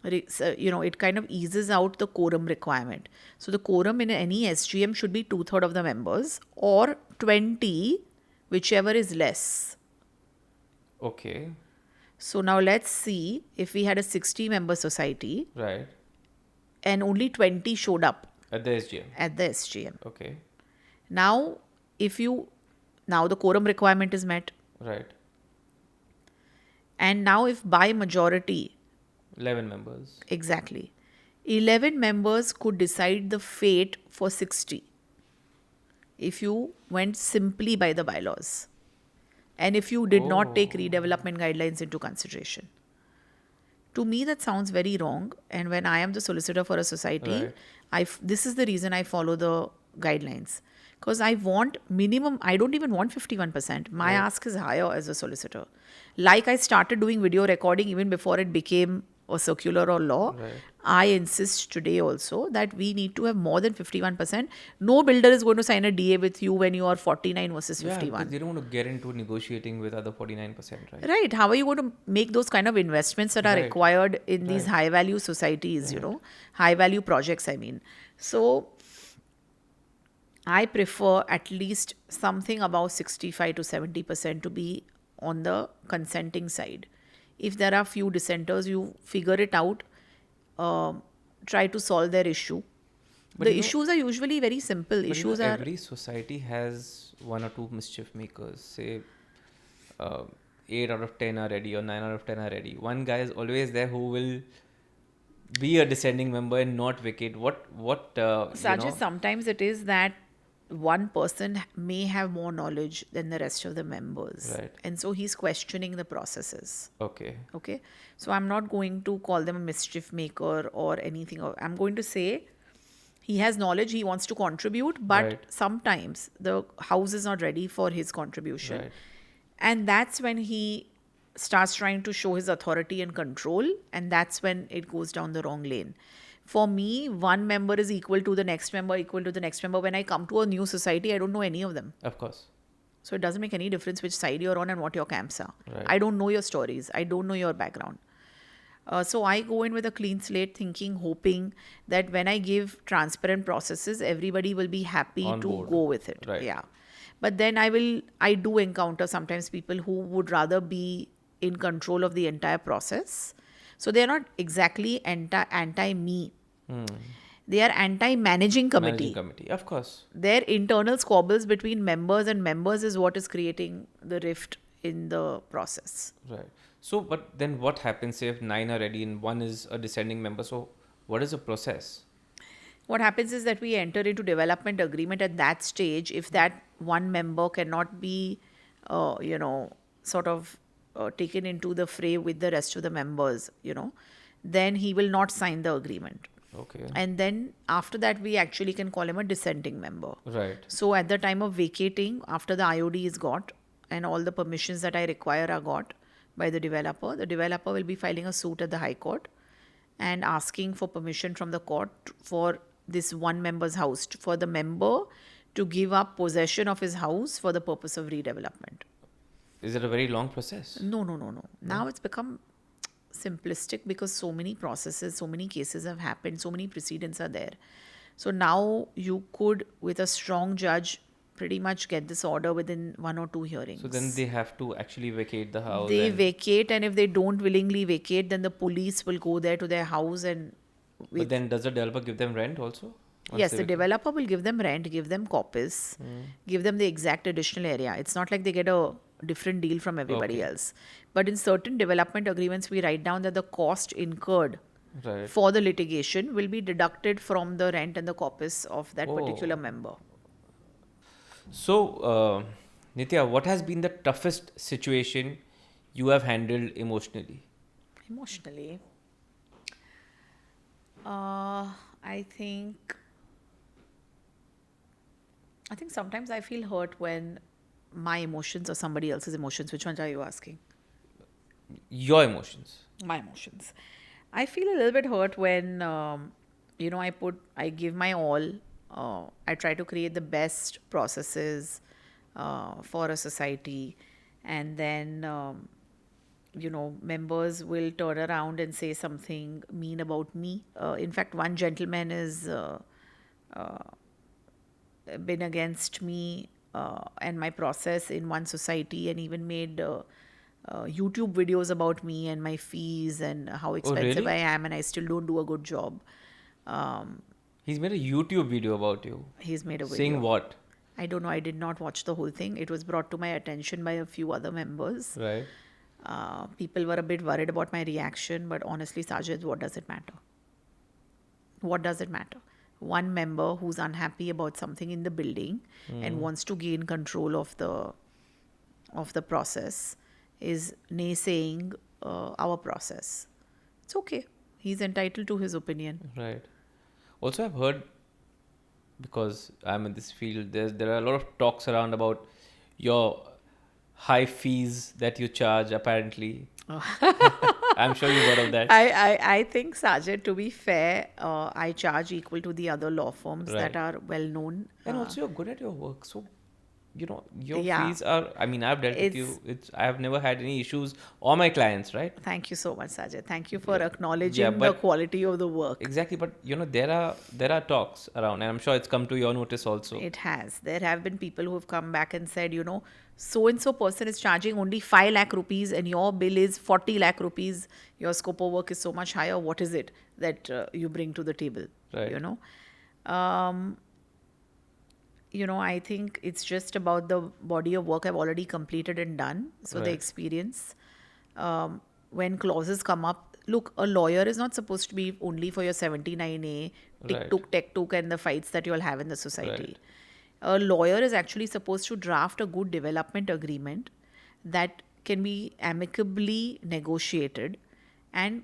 it kind of eases out the quorum requirement. So the quorum in any SGM should be 2/3 of the members or 20, whichever is less. Okay. So now let's see if we had a 60-member society Right. and only 20 showed up At the SGM. at the SGM. Okay. Now, now the quorum requirement is met. Right. And now if by majority, 11 members. exactly, 11 members could decide the fate for 60. If you went simply by the bylaws. And if you did not take redevelopment guidelines into consideration. To me, that sounds very wrong. And when I am the solicitor for a society, this is the reason I follow the guidelines. Because I want minimum, I don't even want 51%. My ask is higher as a solicitor. Like I started doing video recording even before it became or circular or law, Right. I insist today also that we need to have more than 51%. No builder is going to sign a DA with you when you are 49 versus Yeah, because 51. they don't want to get into negotiating with other 49%, right? Right. How are you going to make those kind of investments that are Right. required in these Right. high value societies, Right. high value projects, I mean. So I prefer at least something above 65 to 70% to be on the consenting side. If there are few dissenters, you figure it out, try to solve their issue. But The issues are usually very simple. but Issues are, every society has one or two mischief makers. Say, uh, 8 out of 10 are ready or 9 out of 10 are ready. One guy is always there who will be a descending member and not vacate. Sajid, sometimes it is that one person may have more knowledge than the rest of the members. Right. And so he's questioning the processes. Okay. Okay. So I'm not going to call them a mischief maker or anything. I'm going to say he has knowledge, he wants to contribute, but Right. sometimes the house is not ready for his contribution. Right. And that's when he starts trying to show his authority and control, and that's when it goes down the wrong lane. For me, one member is equal to the next member, equal to the next member. When I come to a new society, I don't know any of them. Of course. So it doesn't make any difference which side you're on and what your camps are. Right. I don't know your stories. I don't know your background. So I go in with a clean slate, thinking, hoping that when I give transparent processes, everybody will be happy On to board. go with it. Right. Yeah. But then I do encounter sometimes people who would rather be in control of the entire process. So they're not exactly anti me. They are anti managing committee. Managing committee. Of course. Their internal squabbles between members and members is what is creating the rift in the process. Right. So, but then what happens if 9 are ready and one is a descending member? So, what is the process? What happens is that we enter into development agreement at that stage. If that one member cannot be, sort of taken into the fray with the rest of the members, then he will not sign the agreement. Okay. And then after that, we actually can call him a dissenting member. Right. So at the time of vacating, after the IOD is got and all the permissions that I require are got by the developer will be filing a suit at the High Court and asking for permission from the court for this one member's house, for the member to give up possession of his house for the purpose of redevelopment. Is it a very long process? No. Now it's become simplistic because so many processes, so many cases have happened, so many precedents are there. So now you could, with a strong judge, pretty much get this order within 1 or 2 hearings. So then they have to actually vacate the house. They and- vacate, and if they don't willingly vacate, then the police will go there to their house and But then does the developer give them rent also? Once yes, they the vacate? developer will give them rent, give them copies, give them the exact additional area. It's not like they get a different deal from everybody Okay. else. But in certain development agreements, we write down that the cost incurred Right. for the litigation will be deducted from the rent and the copies of that particular Oh. member. So, Nitya, what has been the toughest situation you have handled emotionally? Emotionally, I think sometimes I feel hurt when my emotions or somebody else's emotions. Which ones are you asking? Your emotions. My emotions. I feel a little bit hurt when I give my all. I try to create the best processes for a society, and then members will turn around and say something mean about me. In fact, one gentleman is been against me and my process in one society, and even made YouTube videos about me and my fees and how expensive really? I am, and I still don't do a good job. He's made a YouTube video about you. He's made a video. Saying what? I don't know. I did not watch the whole thing. It was brought to my attention by a few other members. Right. People were a bit worried about my reaction, but honestly, Sajid, what does it matter? What does it matter? One member who's unhappy about something in the building and wants to gain control of the process is naysaying our process. It's okay. He's entitled to his opinion. Right. Also, I've heard, because I'm in this field, there are a lot of talks around about your high fees that you charge, apparently. I'm sure you've heard of that. I think, Sajid, to be fair, I charge equal to the other law firms that Right. are well known. And also, you're good at your work. So, your Yeah, fees are, I mean, I've dealt with it's you. I have never had any issues, or my clients, right? thank you so much, Sajid. Thank you for Yeah. Yeah, acknowledging the but quality of the work. exactly. But, there are talks around, and I'm sure it's come to your notice also. It has. There have been people who have come back and said, so and so person is charging only 5 lakh rupees and your bill is 40 lakh rupees. Your scope of work is so much higher. What is it that you bring to the table? Right. You know, um, I think it's just about the body of work I've already completed and done. So the Right. experience. When clauses come up, look, a lawyer is not supposed to be only for your 79A, tick Right. took, tech took, and the fights that you'll have in the society. Right. A lawyer is actually supposed to draft a good development agreement that can be amicably negotiated and,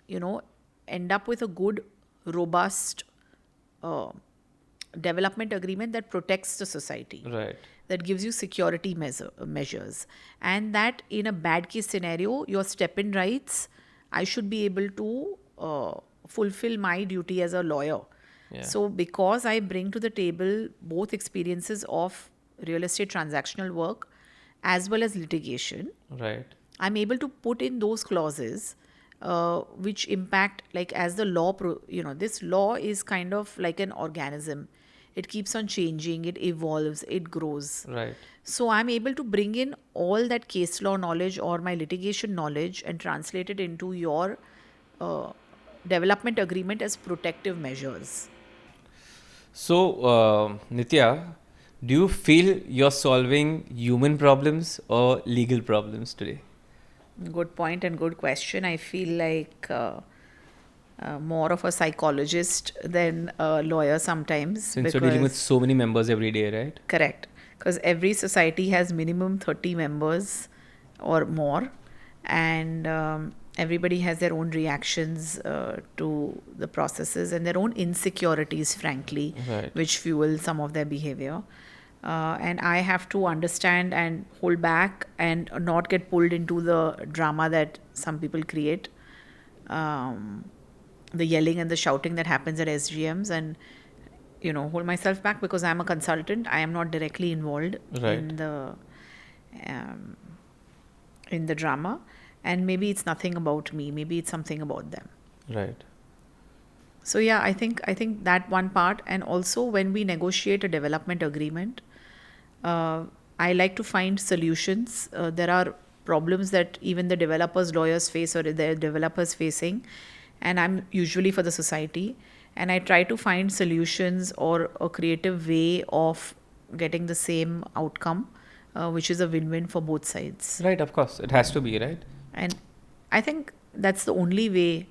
you know, end up with a good, robust uh, development agreement that protects the society, Right. that gives you security measures, and that in a bad case scenario, your step in rights, I should be able to fulfill my duty as a lawyer. Yeah. So, because I bring to the table both experiences of real estate transactional work as well as litigation, Right. I'm able to put in those clauses which impact, like, as the law, this law is kind of like an organism. It keeps on changing, it evolves, it grows. Right. So I'm able to bring in all that case law knowledge or my litigation knowledge and translate it into your uh, development agreement as protective measures. So, Nitya, do you feel you're solving human problems or legal problems today? Good point and good question. I feel like more of a psychologist than a lawyer sometimes. Since you're dealing with Because so many members every day, right? correct, because every society has minimum 30 members or more, and everybody has their own reactions to the processes and their own insecurities, frankly, Right. which fuel some of their behavior. And I have to understand and hold back and not get pulled into the drama that some people create, the yelling and the shouting that happens at SGMs, and hold myself back because I'm a consultant. I am not directly involved Right. um, in the drama, and maybe it's nothing about me. Maybe it's something about them. Right. So yeah, I think that one part, and also when we negotiate a development agreement, I like to find solutions. There are problems that even the developers, lawyers face, or the developers facing, and I'm usually for the society, and I try to find solutions or a creative way of getting the same outcome, which is a win-win for both sides. Right, of course. It has to be, right? And I think that's the only way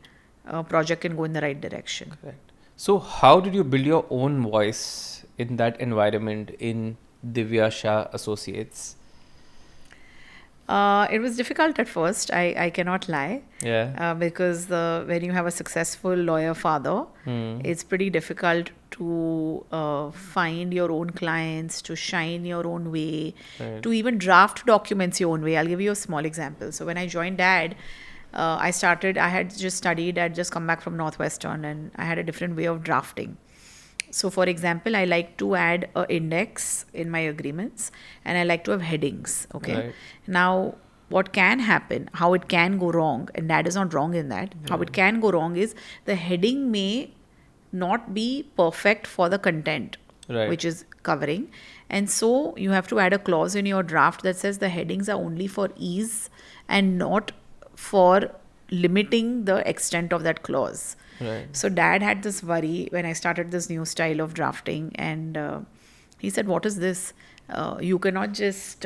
a project can go in the right direction. Correct. So, how did you build your own voice in that environment in Divya Shah Associates? It was difficult at first, I cannot lie, Yeah. because when you have a successful lawyer father, it's pretty difficult to find your own clients, to shine your own way, Right. to even draft documents your own way. I'll give you a small example. So when I joined Dad, I had just studied, I'd just come back from Northwestern, and I had a different way of drafting. So, for example, I like to add an index in my agreements, and I like to have headings. Okay. Right. Now, what can happen, how it can go wrong, and Dad is not wrong in that. How it can go wrong is the heading may not be perfect for the content, Right. which is covering. And so, you have to add a clause in your draft that says the headings are only for ease and not for limiting the extent of that clause. Right. So Dad had this worry when I started this new style of drafting, and he said, "What is this? You cannot just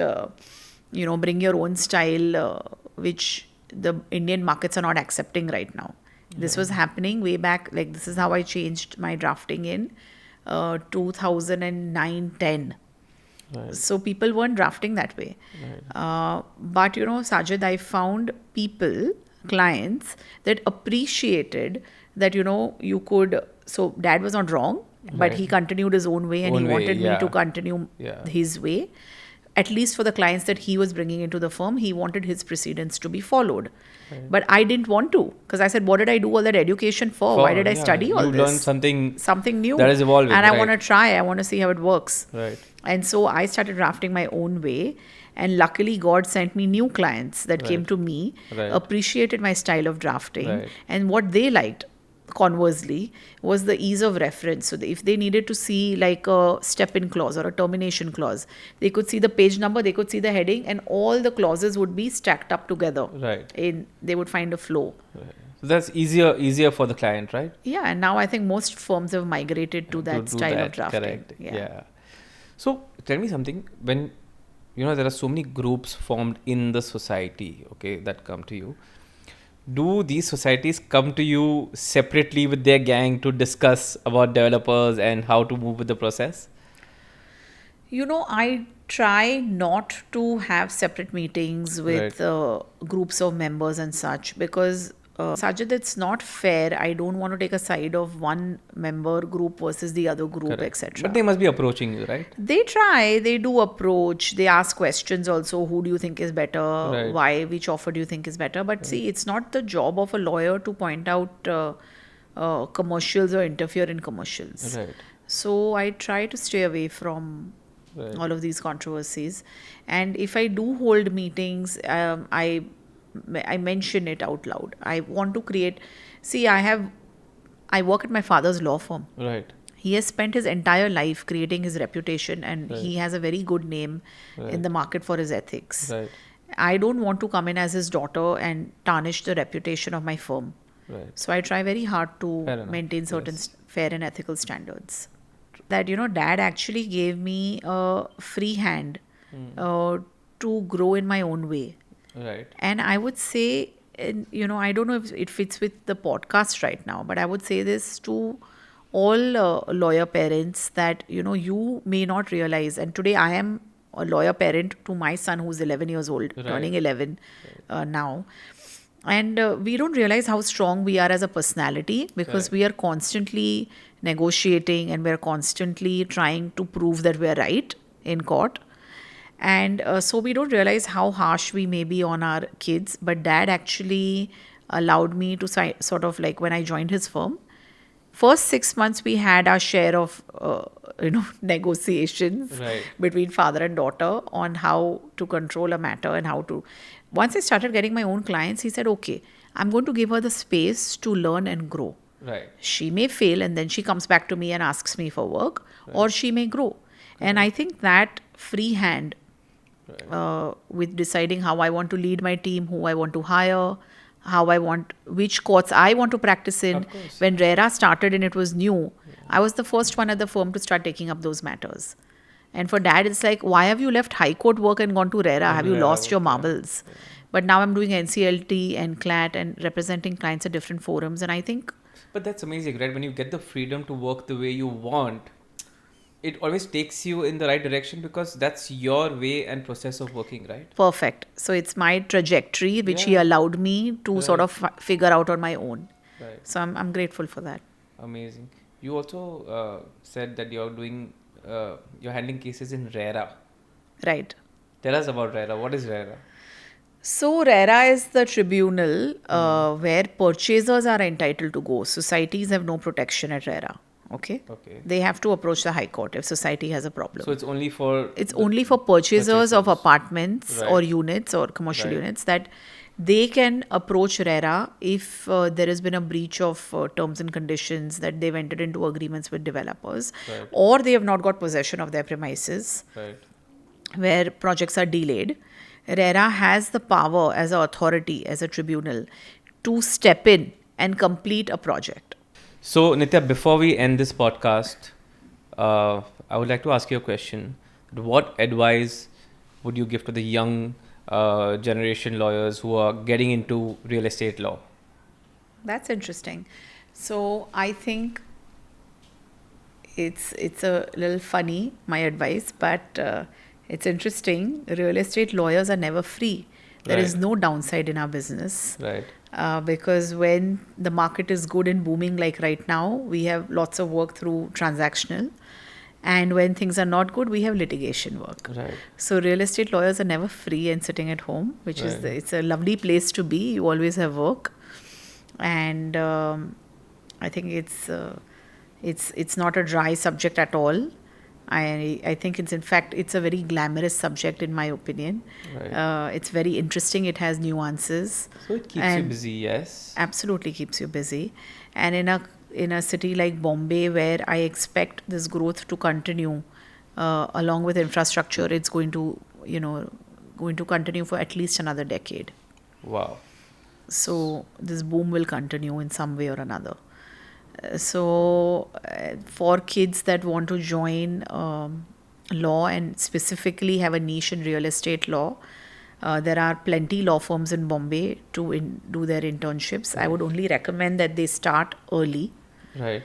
bring your own style, which the Indian markets are not accepting right now." This was happening way back. Like, this is how I changed my drafting in 2009-10. Right. So people weren't drafting that way. But Sajid, I found clients that appreciated that, you could. So Dad was not wrong, but Right. he continued his own way, and Own he way, wanted me yeah. to continue Yeah. his way. at least for the clients that he was bringing into the firm, he wanted his precedents to be followed. But I didn't want to, because I said, what did I do all that education for? Why did I study all you this? learn something New. that is evolving, And I right. want to try. I want to see how it works. Right. And so I started drafting my own way. And luckily, God sent me new clients that came Right. to me, Right. appreciated my style of drafting. Right. And what they liked, conversely, was the ease of reference. So if they needed to see like a step-in clause or a termination clause, they could see the page number, they could see the heading, and all the clauses would be stacked up together. Right. They would find a flow. So that's easier for the client, right? Yeah, and now I think most firms have migrated to that do style that, of drafting. correct. Yeah. So tell me something. When there are so many groups formed in the society, okay, that come to you. Do these societies come to you separately with their gang to discuss about developers and how to move with the process? I try not to have separate meetings with groups of members and such, because Sajid, it's not fair. I don't want to take a side of one member group versus the other group, etc. But they must be approaching you, right? They try, they do approach, they ask questions also. Who do you think is better? Right. Why? Which offer do you think is better? But see, it's not the job of a lawyer to point out commercials or interfere in commercials. Right. So I try to stay away from all of these controversies. And if I do hold meetings, I mention it out loud. I want to create. See, I work at my father's law firm. Right. He has spent his entire life creating his reputation, and he has a very good name in the market for his ethics. Right. I don't want to come in as his daughter and tarnish the reputation of my firm. Right. So I try very hard to Fair enough. maintain certain fair and ethical standards. That, Dad actually gave me a free hand to grow in my own way. Right. And I would say, I don't know if it fits with the podcast right now, but I would say this to all lawyer parents that, you may not realize. And today I am a lawyer parent to my son who's 11 years old, turning 11 now. And we don't realize how strong we are as a personality, because we are constantly negotiating and we're constantly trying to prove that we're right in court. And so we don't realize how harsh we may be on our kids. But Dad actually allowed me to sort of, like, when I joined his firm, first 6 months we had our share of negotiations between father and daughter on how to control a matter and how to. Once I started getting my own clients, he said, okay, I'm going to give her the space to learn and grow. Right. She may fail and then she comes back to me and asks me for work, or she may grow. And I think that free hand with deciding how I want to lead my team, who I want to hire, which courts I want to practice in. When RERA started and it was new, I was the first one at the firm to start taking up those matters. And for Dad, it's like, why have you left High Court work and gone to RERA? Have you lost your marbles? But now I'm doing NCLT and CLAT and representing clients at different forums. And I think... But that's amazing, right? When you get the freedom to work the way you want, it always takes you in the right direction, because that's your way and process of working, right? Perfect. So it's my trajectory, which he allowed me to sort of figure out on my own. Right. So I'm grateful for that. Amazing. You also said that you're doing, you're handling cases in RERA. Right. Tell us about RERA. What is RERA? So RERA is the tribunal where purchasers are entitled to go. Societies have no protection at RERA. Okay. They have to approach the High Court if society has a problem. So it's only for... It's only for purchasers of apartments or units or commercial units that they can approach RERA if there has been a breach of terms and conditions, that they've entered into agreements with developers, or they have not got possession of their premises, where projects are delayed. RERA has the power as an authority, as a tribunal, to step in and complete a project. So, Nitya, before we end this podcast, I would like to ask you a question. What advice would you give to the young generation lawyers who are getting into real estate law? That's interesting. So, I think it's a little funny, my advice, but it's interesting. Real estate lawyers are never free. There is no downside in our business. Right. Because when the market is good and booming like right now, we have lots of work through transactional. And when things are not good, we have litigation work. Right. So real estate lawyers are never free and sitting at home, which is Right. it's a lovely place to be. You always have work, and I think it's not a dry subject at all. I think it's a very glamorous subject in my opinion. Right. It's very interesting. It has nuances. So it keeps you and busy, yes. absolutely keeps you busy. And in a city like Bombay, where I expect this growth to continue, along with infrastructure, it's going to continue for at least another decade. Wow. So this boom will continue in some way or another. So for kids that want to join law and specifically have a niche in real estate law, there are plenty law firms in Bombay to do their internships. I would only recommend that they start early. Right.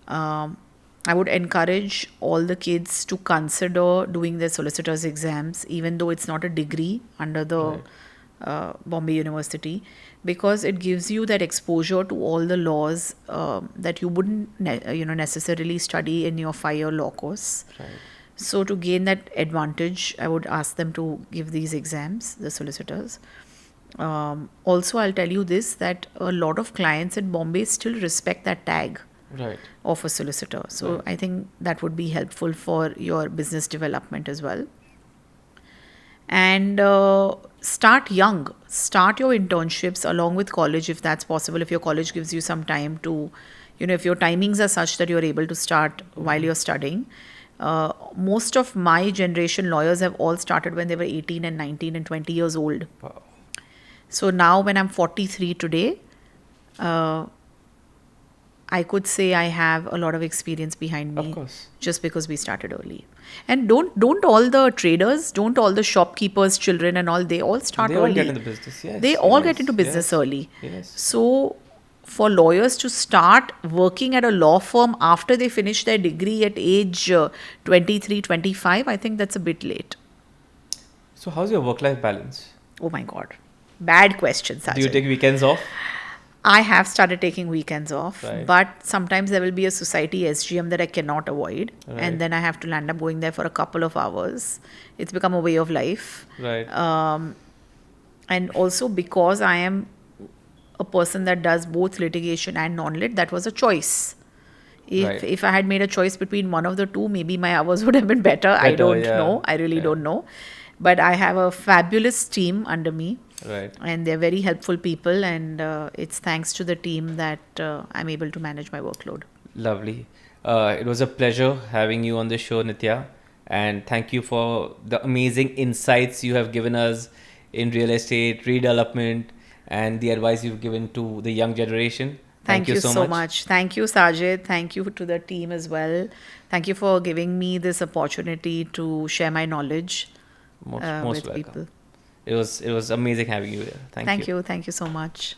I would encourage all the kids to consider doing their solicitor's exams, even though it's not a degree under the Bombay University, because it gives you that exposure to all the laws that you wouldn't necessarily study in your 5-year law course. Right. So to gain that advantage, I would ask them to give these exams, the solicitors. Also, I'll tell you this, that a lot of clients in Bombay still respect that tag Right. of a solicitor. So I think that would be helpful for your business development as well. And start young. Start your internships along with college if that's possible. If your college gives you some time to, if your timings are such that you're able to start while you're studying. Most of my generation lawyers have all started when they were 18 and 19 and 20 years old. Wow. So now when I'm 43 today, I could say I have a lot of experience behind me. Of course. Just because we started early. And don't all the traders, don't all the shopkeepers' children and all, they all start They early. all get into business, yes. They all get yes, into business yes, early. Yes. So for lawyers to start working at a law firm after they finish their degree at age 23, 25, I think that's a bit late. So how's your work-life balance? Oh my God. Bad question, Sajid. Do you take weekends off? I have started taking weekends off, Right. but sometimes there will be a society SGM that I cannot avoid. Right. And then I have to land up going there for a couple of hours. It's become a way of life. Right. And also because I am a person that does both litigation and non-lit, that was a choice. Right. If I had made a choice between one of the two, maybe my hours would have been better. I don't yeah. know. I really Yeah. don't know. But I have a fabulous team under me. Right. And they're very helpful people, and it's thanks to the team that I'm able to manage my workload. Lovely. It was a pleasure having you on the show, Nitya. And thank you for the amazing insights you have given us in real estate, redevelopment, and the advice you've given to the young generation. Thank you so much. Thank you, Sajid. Thank you to the team as well. Thank you for giving me this opportunity to share my knowledge Most with welcome. people. It was amazing having you here. Thank you. Thank you so much.